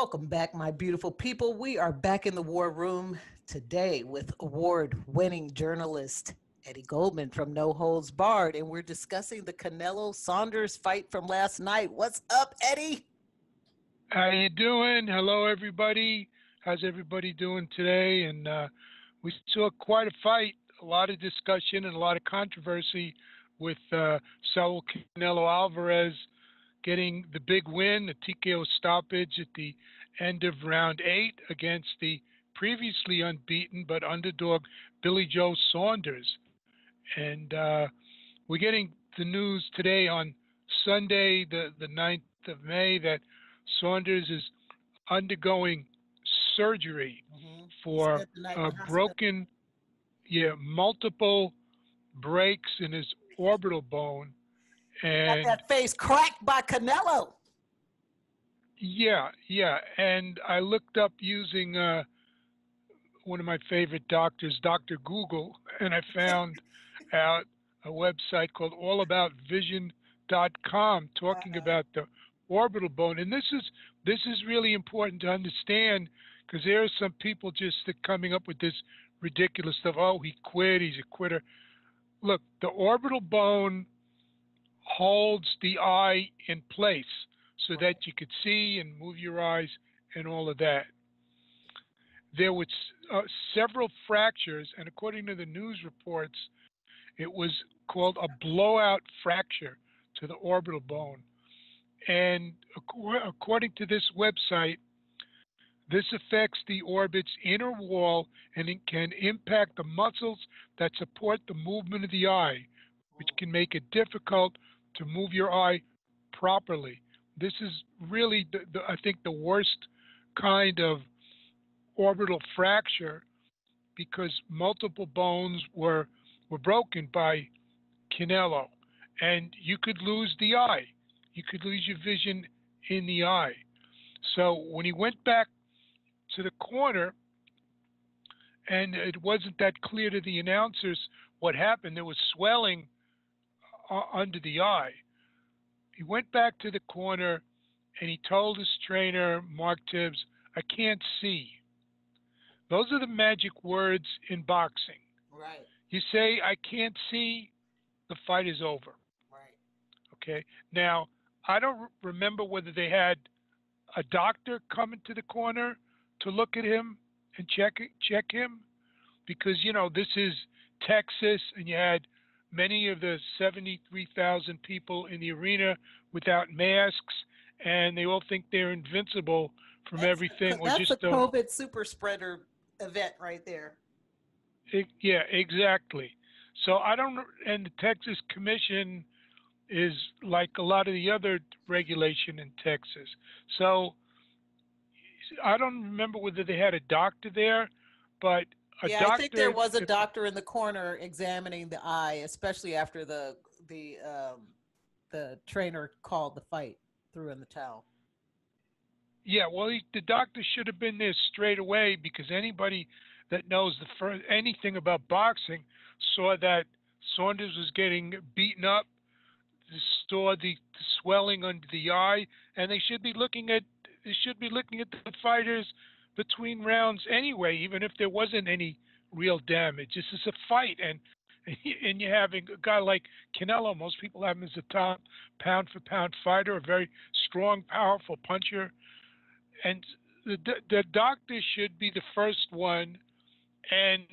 Welcome back, my beautiful people. We are back in the war room today with award-winning journalist Eddie Goldman from No Holds Barred, and we're discussing the Canelo Saunders fight from last night. What's up, Eddie? How you doing? Hello, everybody. How's everybody doing today? And we saw quite a fight, a lot of discussion, and a lot of controversy with Saul Canelo Alvarez getting the big win, the TKO stoppage at the end of round 8 against the previously unbeaten but underdog Billy Joe Saunders. And we're getting the news today on Sunday, the 9th of May, that Saunders is undergoing surgery for broken, multiple breaks in his orbital bone. And got that face cracked by Canelo. Yeah. And I looked up using one of my favorite doctors, Dr. Google, and I found out a website called allaboutvision.com talking about the orbital bone. And this is really important to understand, because there are some people just coming up with this ridiculous stuff. Oh, he quit, he's a quitter. Look, the orbital bone holds the eye in place so that you could see and move your eyes and all of that. There was several fractures, and according to the news reports, it was called a blowout fracture to the orbital bone. And according to this website, this affects the orbit's inner wall, and it can impact the muscles that support the movement of the eye, which can make it difficult to move your eye properly. This is really, I think, the worst kind of orbital fracture, because multiple bones were broken by Canelo, and you could lose the eye. You could lose your vision in the eye. So when he went back to the corner, and it wasn't that clear to the announcers what happened, there was swelling under the eye. He went back to the corner and he told his trainer, Mark Tibbs, "I can't see." Those are the magic words in boxing. Right. You say, "I can't see," the fight is over. Right. Okay. Now, I don't remember whether they had a doctor come into the corner to look at him and check him, because, this is Texas, and you had many of the 73,000 people in the arena without masks, and they all think they're invincible from everything. That's a COVID super spreader event right there. Yeah, exactly. So and the Texas Commission is like a lot of the other regulation in Texas. So I don't remember whether they had a doctor there, but I think there was a doctor in the corner examining the eye, especially after the trainer called the fight, threw in the towel. Yeah, well, the doctor should have been there straight away, because anybody that knows anything about boxing saw that Saunders was getting beaten up, saw the swelling under the eye, and they should be looking at the fighters between rounds anyway, even if there wasn't any real damage. This is a fight, and you're having a guy like Canelo. Most people have him as a top pound-for-pound fighter, a very strong, powerful puncher. And the doctor should be the first one, and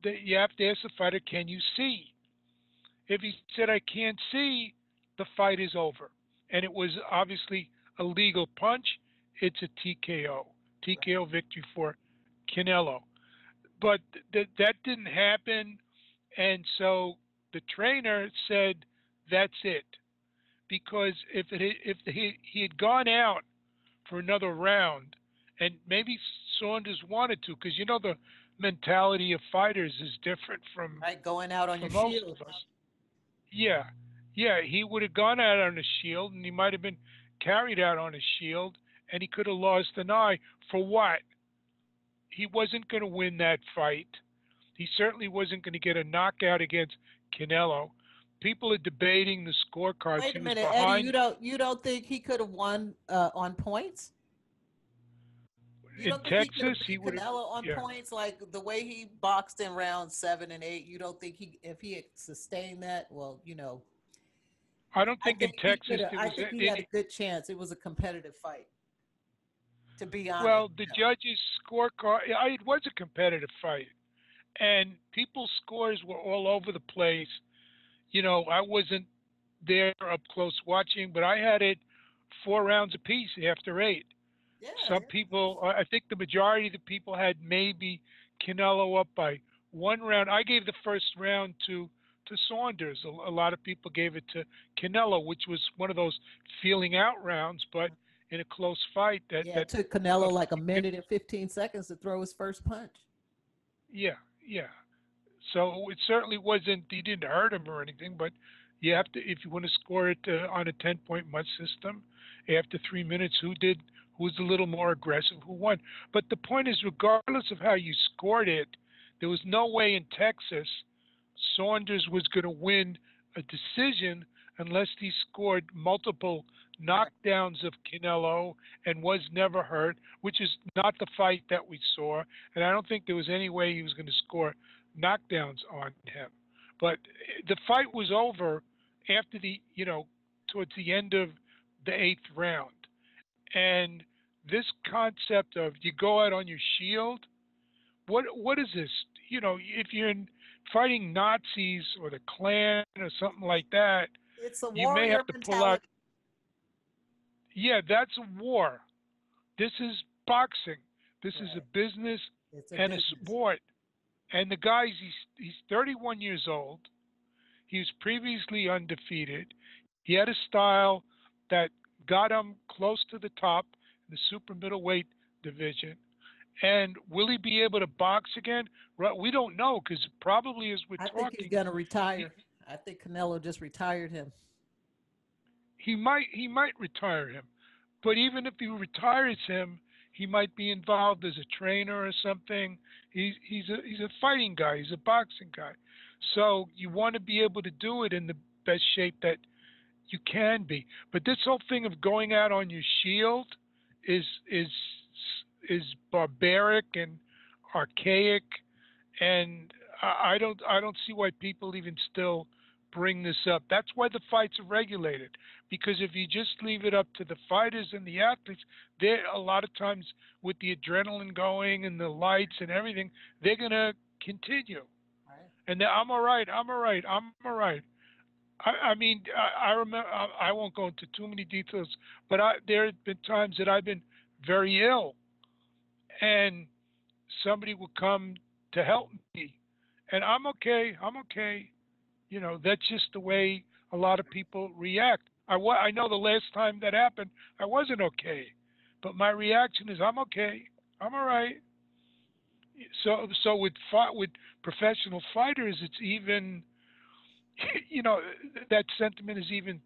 you have to ask the fighter, "Can you see?" If he said, "I can't see," the fight is over. And it was obviously a legal punch. It's a TKO victory for Canelo. But that didn't happen, and so the trainer said that's it, because if he had gone out for another round, and maybe Saunders wanted to, because the mentality of fighters is different from going out on your most shield. of us. Yeah, he would have gone out on a shield, and he might have been carried out on a shield, and he could have lost an eye. For what? He wasn't going to win that fight. He certainly wasn't going to get a knockout against Canelo. People are debating the scorecards. Wait a minute, Eddie. You don't think he could have won on points? You In don't think he could have Texas, he beat would have. Canelo on Yeah, points like the way he boxed in rounds 7 and 8? You don't think he, if he had sustained that, well, I don't I think in think he could Texas have. there I was think he had a any. good chance. It was a competitive fight, to be honest. Well, the judges' scorecard. It was a competitive fight, and people's scores were all over the place. I wasn't there up close watching, but I had it 4 rounds apiece after 8. Yeah, Some yeah. people, I think the majority of the people had maybe Canelo up by 1 round. I gave the first round to Saunders. A lot of people gave it to Canelo, which was one of those feeling out rounds, but in a close fight Yeah, it took uh, Canelo like a minute and 15 seconds to throw his first punch. yeah, yeah. So it certainly wasn't. He didn't hurt him or anything, but you have to if you want to score it on a 10-point must system after 3 minutes. Who was a little more aggressive? Who won? But the point is, regardless of how you scored it, there was no way in Texas Saunders was going to win a decision unless he scored multiple Right. knockdowns of Canelo and was never hurt, which is not the fight that we saw. And I don't think there was any way he was going to score knockdowns on him. But the fight was over after towards the end of the 8th round. And this concept of you go out on your shield, what is this? If you're fighting Nazis or the Klan or something like that, It's a you may warrior have to pull out. mentality. Yeah, that's a war. This is boxing. This is a Right. business It's a and a business. sport. And the guy's he's 31 years old. He was previously undefeated. He had a style that got him close to the top in the super middleweight division. And will he be able to box again? Well, we don't know because probably as we're I think he's talking, gonna he, retire. I think Canelo just retired him. he might retire him. But even if he retires him, he might be involved as a trainer or something. He's a fighting guy. He's a boxing guy. So you want to be able to do it in the best shape that you can be. But this whole thing of going out on your shield is is is barbaric and archaic, and I don't see why people even still bring this up. That's why the fights are regulated. Because if you just leave it up to the fighters and the athletes, they a lot of times with the adrenaline going and the lights and everything, they're gonna continue. Right. And I'm all right. I'm all right. I'm all right. I mean, I remember. I won't go into too many details, but there have been times that I've been very ill, and somebody would come to help me, and I'm okay. I'm okay. That's just the way a lot of people react. I know the last time that happened, I wasn't okay, but my reaction is I'm okay. I'm all right. So with professional fighters, it's even you know that sentiment is even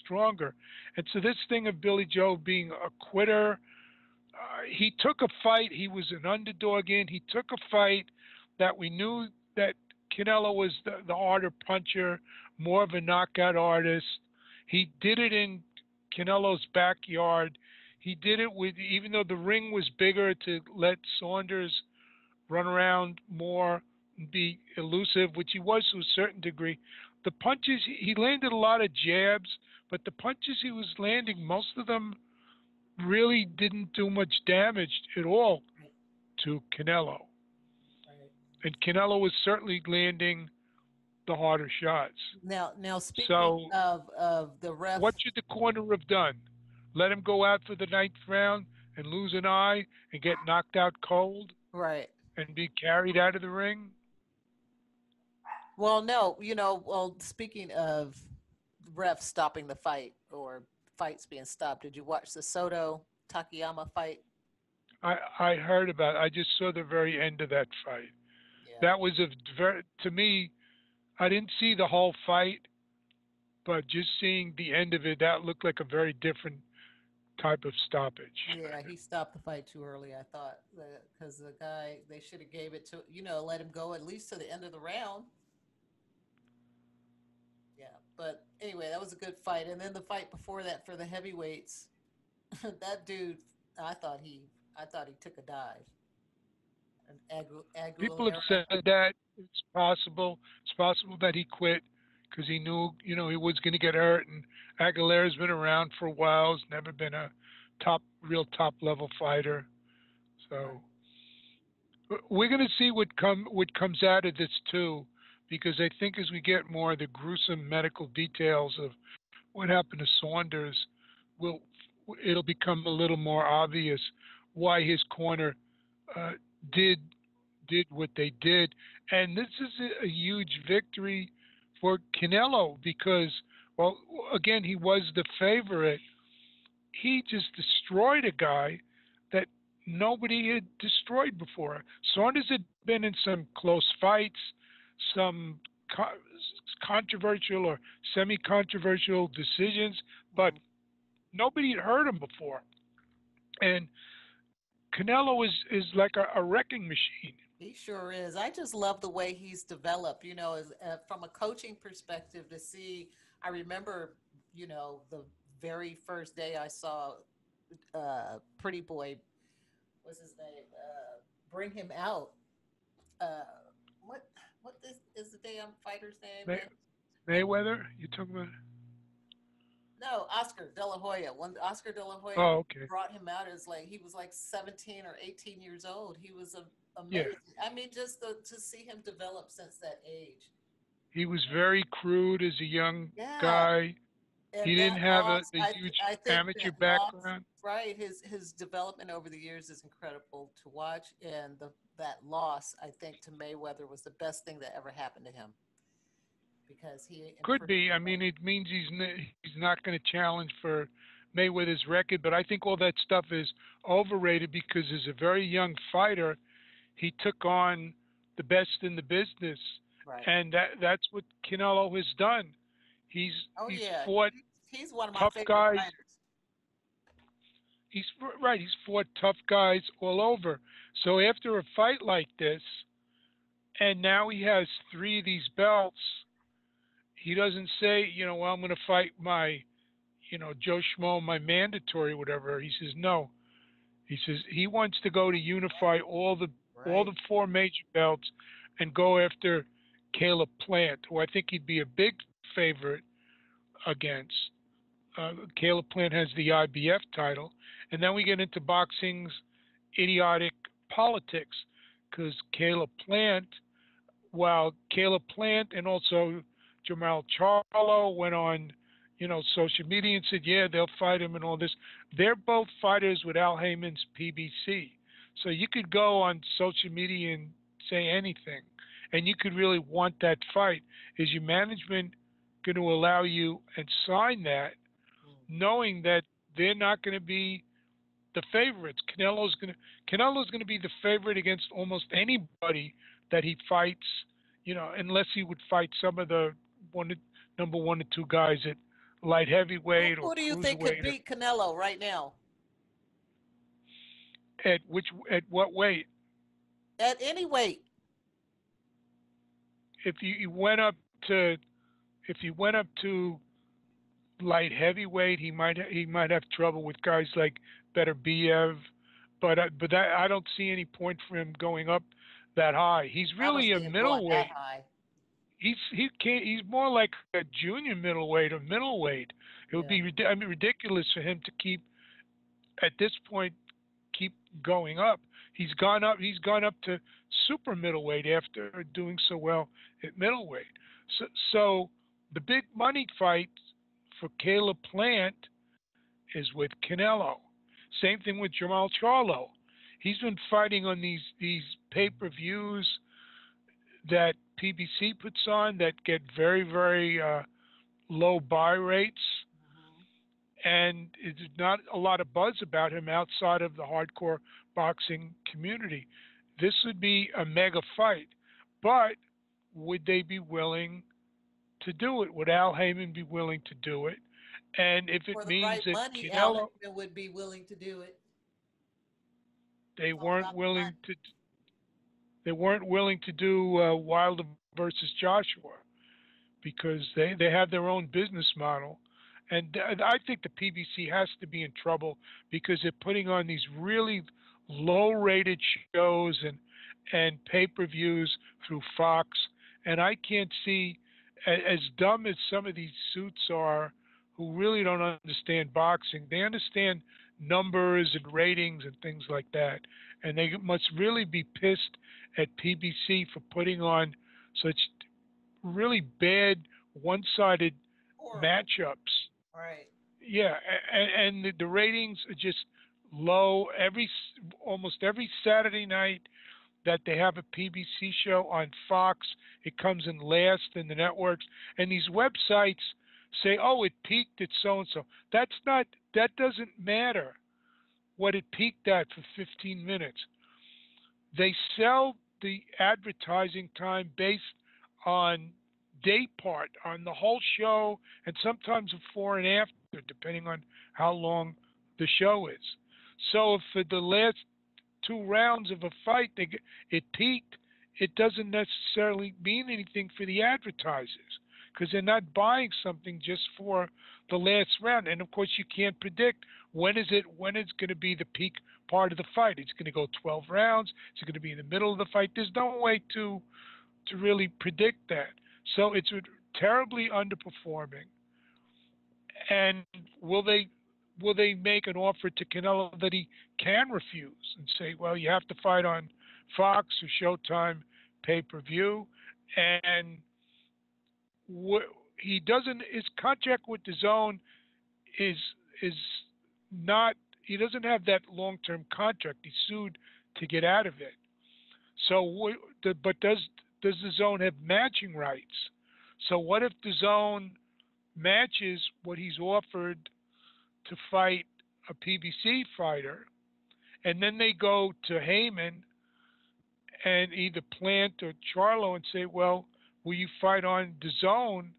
stronger. And so this thing of Billy Joe being a quitter, he took a fight he was an underdog in. He took a fight that we knew that Canelo was the harder puncher, more of a knockout artist. He did it in Canelo's backyard. He did it with, even though the ring was bigger, to let Saunders run around more, be elusive, which he was to a certain degree. The punches, he landed a lot of jabs, but the punches he was landing, most of them really didn't do much damage at all Right. to Canelo. Right. And Canelo was certainly landing the harder shots. Now speaking So, of the ref, what should the corner have done? Let him go out for the 9th round and lose an eye and get knocked out cold right? and be carried out of the ring? Well, no, well, speaking of refs stopping the fight or fights being stopped, did you watch the Soto Takayama fight? I heard about it. I just saw the very end of that fight. Yeah. That was to me, I didn't see the whole fight, but just seeing the end of it, that looked like a very different type of stoppage. Yeah, he stopped the fight too early. I thought because the guy they should have gave it to let him go at least to the end of the round. Yeah, but anyway, that was a good fight. And then the fight before that for the heavyweights, that dude, I thought he, I thought he took a dive. And People have Aguilera. said that it's possible. It's possible that he quit because he knew, he was going to get hurt. And Aguilera's been around for a while. He's never been a real top level fighter. Right. So we're going to see what comes out of this too, because I think as we get more of the gruesome medical details of what happened to Saunders, will it'll become a little more obvious why his corner uh, did what they did, and this is a huge victory for Canelo because, well, again, he was the favorite. He just destroyed a guy that nobody had destroyed before. Saunders had been in some close fights, some co- controversial or semi-controversial decisions, but Mhm. nobody had heard him before. And Canelo is like a wrecking machine. He sure is. I just love the way he's developed, from a coaching perspective to see. I remember, the very first day I saw Pretty Boy, what's his name? Bring him out. Uh, what is the damn fighter's name? May, Mayweather, you talking about? No, Oscar De La Hoya. When Oscar De La Hoya Oh, okay. brought him out, as like he was like 17 or 18 years old. He was Yeah, amazing. I mean, just to see him develop since that age. he was very crude as a young Yeah, guy. He and didn't that have loss, the huge I think amateur that loss, background. right? His development over the years is incredible to watch, and the that loss, I think, to Mayweather was the best thing that ever happened to him because he Could improved. be. I mean, it means he's not going to challenge for Mayweather's record. But I think all that stuff is overrated because as a very young fighter, he took on the best in the business, Right. and that's what Canelo has done. He's Oh he's yeah, fought he's one of my tough favorite guys. fighters. He's right. He's fought tough guys all over. So after a fight like this, and now he has three of these belts, he doesn't say, well, I'm going to fight my, Joe Schmo, my mandatory, whatever. He says no. He says he wants to go to unify all Right. the four major belts and go after Caleb Plant, who I think he'd be a big favorite against. Caleb Plant has the IBF title, and then we get into boxing's idiotic politics because Caleb Plant and also Jamal Charlo went on, social media and said, yeah, they'll fight him and all this. They're both fighters with Al Heyman's PBC. So you could go on social media and say anything, and you could really want that fight. Is your management going to allow you and sign that, Mm. knowing that they're not going to be the favorites? Canelo's going to be the favorite against almost anybody that he fights, unless he would fight some of the one number one and two guys at light heavyweight or Who do you think could cruiserweight or beat Canelo right now at what weight. at any weight? If you went up to if you went up to light heavyweight, he might have trouble with guys like Beterbiev, but I don't see any point for him going up that high. He's I don't really a see him going that middleweight. high. He's more like a junior middleweight or middleweight. It would Yeah. be ridiculous for him to keep at this point keep going up. He's gone up to super middleweight after doing so well at middleweight. So the big money fight for Caleb Plant is with Canelo. Same thing with Jamal Charlo. He's been fighting on these pay-per-views that PBC puts on that get very very low buy rates, Hmm. and there's not a lot of buzz about him outside of the hardcore boxing community. This would be a mega fight, but would they be willing to do it? Would Al Heyman be willing to do it? And if it For the means right that money, Al Canelo, Heyman would be willing to do it. they It's all weren't about the willing money. to, they weren't willing to do Wilder versus Joshua because they have their own business model. And I think the PBC has to be in trouble because they're putting on these really low-rated shows and pay-per-views through Fox, and I can't see, as dumb as some of these suits are, who really don't understand boxing. They understand numbers and ratings and things like that, and they must really be pissed at PBC for putting on such really bad, one-sided Horrible. matchups. Right. Yeah, and the ratings are just low. Almost every Saturday night that they have a PBC show on Fox, it comes in last in the networks, and these websites say, "Oh, it peaked at so and so." That's not. That doesn't matter what it peaked at for 15 minutes. They sell the advertising time based on day part, on the whole show, and sometimes before and after, depending on how long the show is. So if for the last two rounds of a fight it peaked, it doesn't necessarily mean anything for the advertisers because they're not buying something just for the last round. And of course, you can't predict when it's going to be the peak part of the fight. It's going to go 12 rounds. It's going to be in the middle of the fight. There's no way to really predict that. So it's terribly underperforming. And will they make an offer to Canelo that he can refuse and say, well, you have to fight on Fox or Showtime pay-per-view, and he doesn't. His contract with the Zone is is not. He doesn't have that long-term contract. He sued to get out of it. So, but does the Zone have matching rights? So what if the Zone matches what he's offered to fight a PBC fighter, and then they go to Heyman and either Plant or Charlo and say, "Well, will you fight on the Zone?"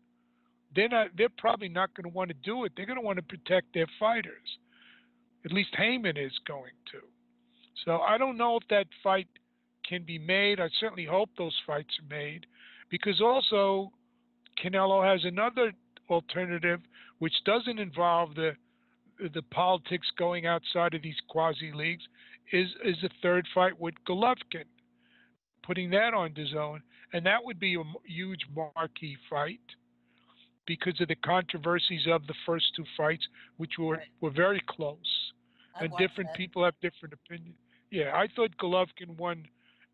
They're probably not going to want to do it. They're going to want to protect their fighters. At least Heyman is going to. So I don't know if that fight can be made. I certainly hope those fights are made, because also Canelo has another alternative which doesn't involve the politics going outside of these quasi leagues, is a third fight with Golovkin, putting that on DAZN, and that would be a huge marquee fight because of the controversies of the first two fights, which Right. were very close, I'd and watch different that. people have different opinions. Yeah, I thought Golovkin won,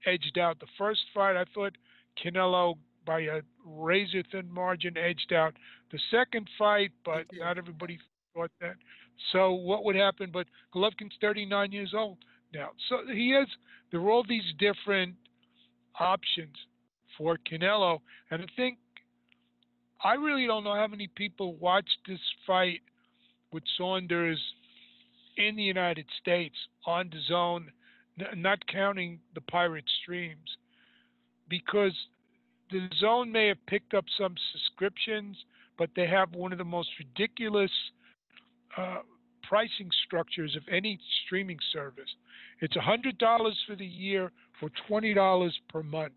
edged out the first fight. I thought Canelo by a razor thin margin edged out the second fight, Me but too. not everybody thought that. So what would happen? But Golovkin's 39 years old now, so he has. There are all these different options for Canelo, and I really don't know how many people watched this fight with Saunders in the United States on the Zone, not counting the pirate streams, because the Zone may have picked up some subscriptions, but they have one of the most ridiculous uh, pricing structures of any streaming service. It's $100 for the year for $20 per month,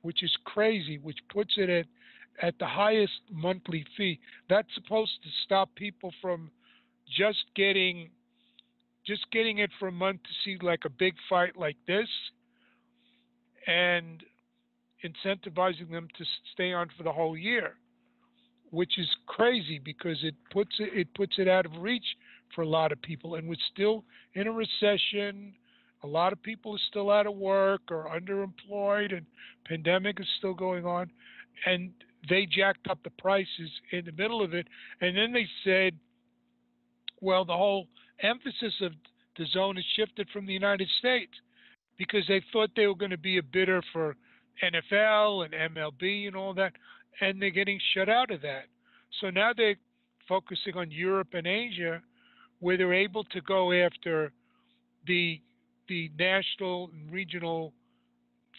which is crazy, which puts it at the highest monthly fee. That's supposed to stop people from just getting it for a month to see like a big fight like this, and incentivizing them to stay on for the whole year, which is crazy because it puts it out of reach for a lot of people. And we're still in a recession. A lot of people are still out of work or underemployed, and pandemic is still going on. And they jacked up the prices in the middle of it. And then they said, well, the whole emphasis of the Zone has shifted from the United States because they thought they were going to be a bidder for NFL and MLB and all that, and they're getting shut out of that. So now they're focusing on Europe and Asia, where they're able to go after the national and regional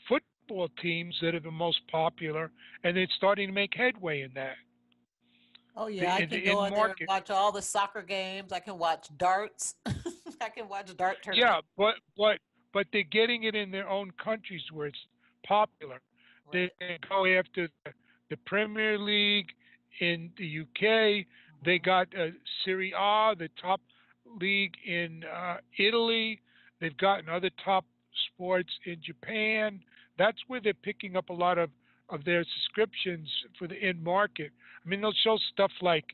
football teams that are the most popular, and they're starting to make headway in that Oh yeah, I the can go in on there and market. watch all the soccer games. I can watch darts. I can watch dart Yeah, tournaments. but they're getting it in their own countries where it's popular. They Right. go after the Premier League in the UK. They Hmm. got Serie A, the top league in Italy. They've gotten other top sports in Japan. That's where they're picking up a lot of their subscriptions for the in market. I mean, they'll show stuff like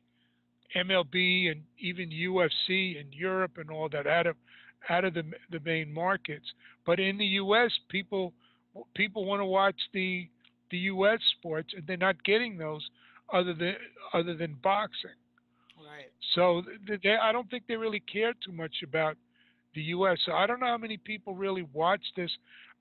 MLB and even UFC in Europe and all that out of the main markets. But in the U.S., people want to watch the U.S. sports, and they're not getting those other than other than boxing. Right. So I don't think they really care too much about the U.S. So I don't know how many people really watch this.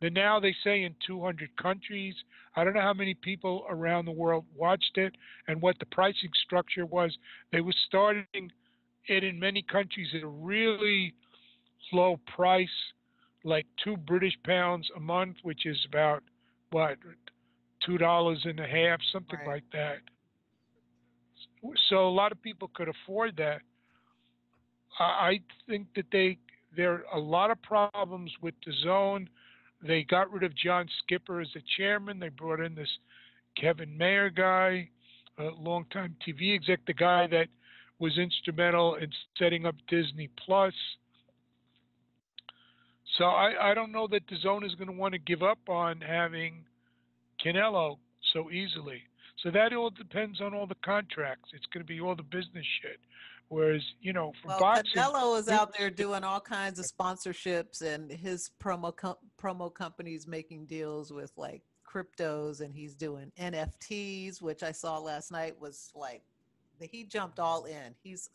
Now they say in 200 countries. I don't know how many people around the world watched it and what the pricing structure was. They were starting it in many countries at a really low price, like £2 a month, which is about what, $2.50, something Right. like that. So a lot of people could afford that. I think that there are a lot of problems with the zone. They got rid of John Skipper as the chairman. They brought in this Kevin Mayer guy, a longtime TV exec, the guy that was instrumental in setting up Disney Plus. So I don't know that the zone is going to want to give up on having Canelo so easily. So that all depends on all the contracts. It's going to be all the business shit. Whereas, for Well, boxing, Canelo is we out there doing all kinds of sponsorships, and his promo companies making deals with like cryptos, and he's doing NFTs, which I saw last night was like he jumped all in. He's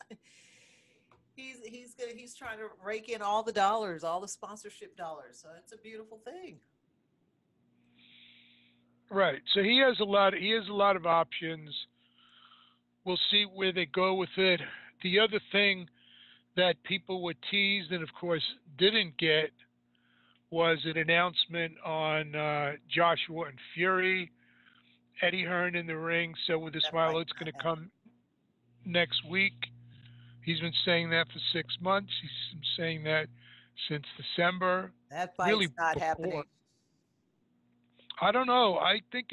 trying to rake in all the dollars, all the sponsorship dollars. So it's a beautiful thing. right. So he has a lot of options. We'll see where they go with it. The other thing that people were teased and of course didn't get was an announcement on Joshua and Fury, Eddie Hearn in the ring. So with a That smile, fight's it's going not to happening. come next week. He's been saying that for 6 months. He's been saying that since December, That really fight's not before. happening. I don't know. I think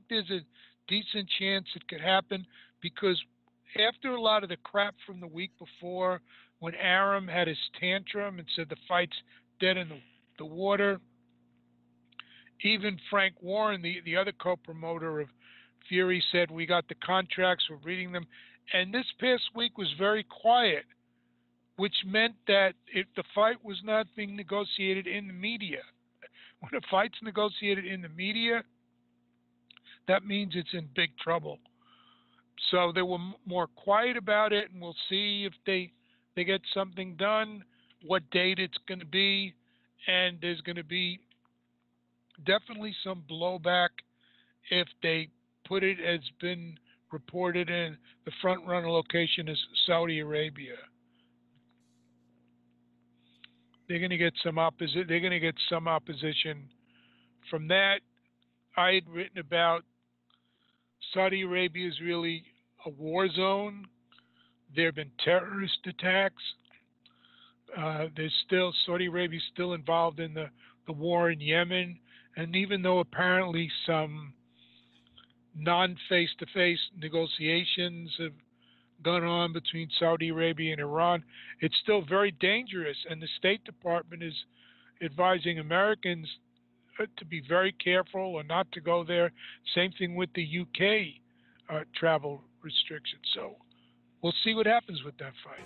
there's a decent chance it could happen because after a lot of the crap from the week before, when Aram had his tantrum and said the fight's dead in the water, even Frank Warren, the other co-promoter of Fury, said we got the contracts, we're reading them, and this past week was very quiet, which meant that if the fight was not being negotiated in the media, when a fight's negotiated in the media, that means it's in big trouble. So they were more quiet about it, and we'll see if they get something done, what date it's going to be, and there's going to be definitely some blowback if they put it as been reported in the front runner location is Saudi Arabia. They're going to get some opposition. They're going to get some opposition from that. I had written about Saudi Arabia is really a war zone. There have been terrorist attacks. There's still Saudi Arabia is still involved in the war in Yemen, and even though apparently some non-face-to-face negotiations have gone on between Saudi Arabia and Iran, it's still very dangerous, and the State Department is advising Americans to be very careful or not to go there. Same thing with the UK travel restrictions. So we'll see what happens with that fight.